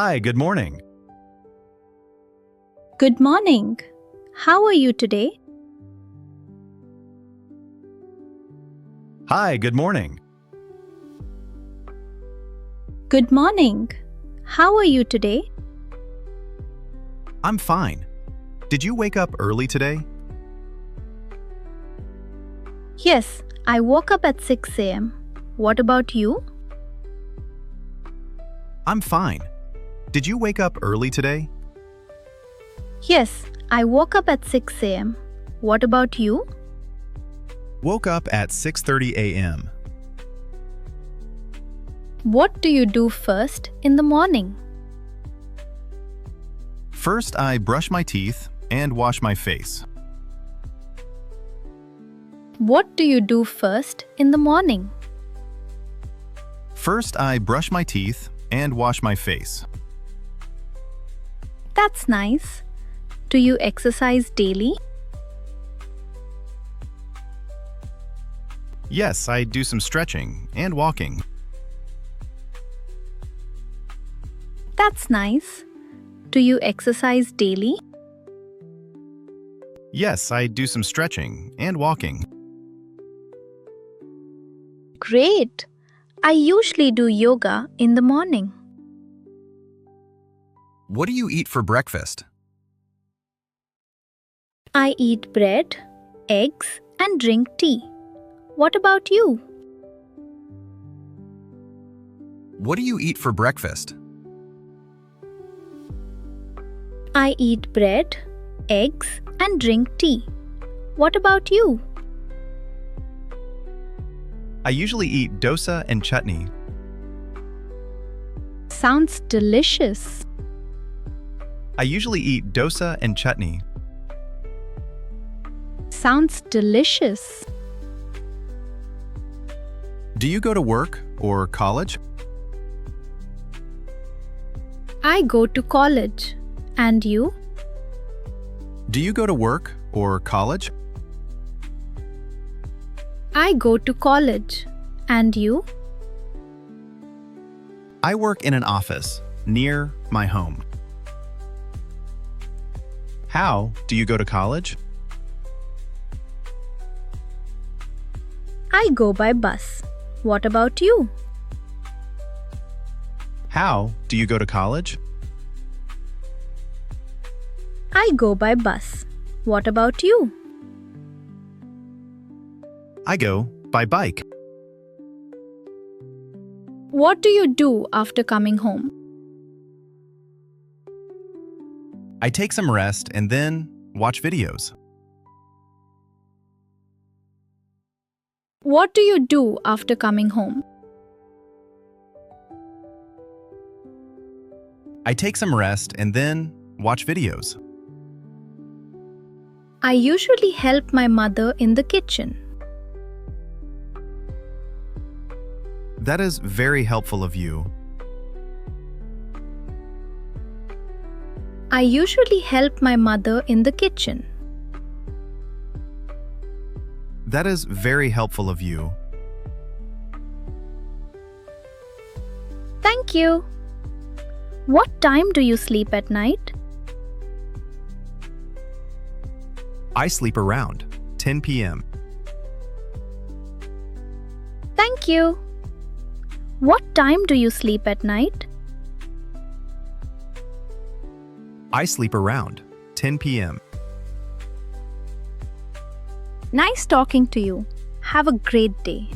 Hi, good morning. Good morning. How are you today? Hi, good morning. Good morning. How are you today? I'm fine. Did you wake up early today? Yes, I woke up at 6 a.m. What about you? I'm fine. Did you wake up early today? Yes, I woke up at 6 a.m. What about you? Woke up at 6:30 a.m. What do you do first in the morning? First, I brush my teeth and wash my face. What do you do first in the morning? First, I brush my teeth and wash my face. That's nice. Do you exercise daily? Yes, I do some stretching and walking. That's nice. Do you exercise daily? Yes, I do some stretching and walking. Great. I usually do yoga in the morning. What do you eat for breakfast? I eat bread, eggs, and drink tea. What about you? What do you eat for breakfast? I eat bread, eggs, and drink tea. What about you? I usually eat dosa and chutney. Sounds delicious. I usually eat dosa and chutney. Sounds delicious. Do you go to work or college? I go to college. And you? Do you go to work or college? I go to college. And you? I work in an office near my home. How do you go to college? I go by bus. What about you? How do you go to college? I go by bus. What about you? I go by bike. What do you do after coming home? I take some rest and then watch videos. What do you do after coming home? I take some rest and then watch videos. I usually help my mother in the kitchen. That is very helpful of you. I usually help my mother in the kitchen. That is very helpful of you. Thank you. What time do you sleep at night? I sleep around 10 p.m. Thank you. What time do you sleep at night? I sleep around 10 p.m. Nice talking to you. Have a great day.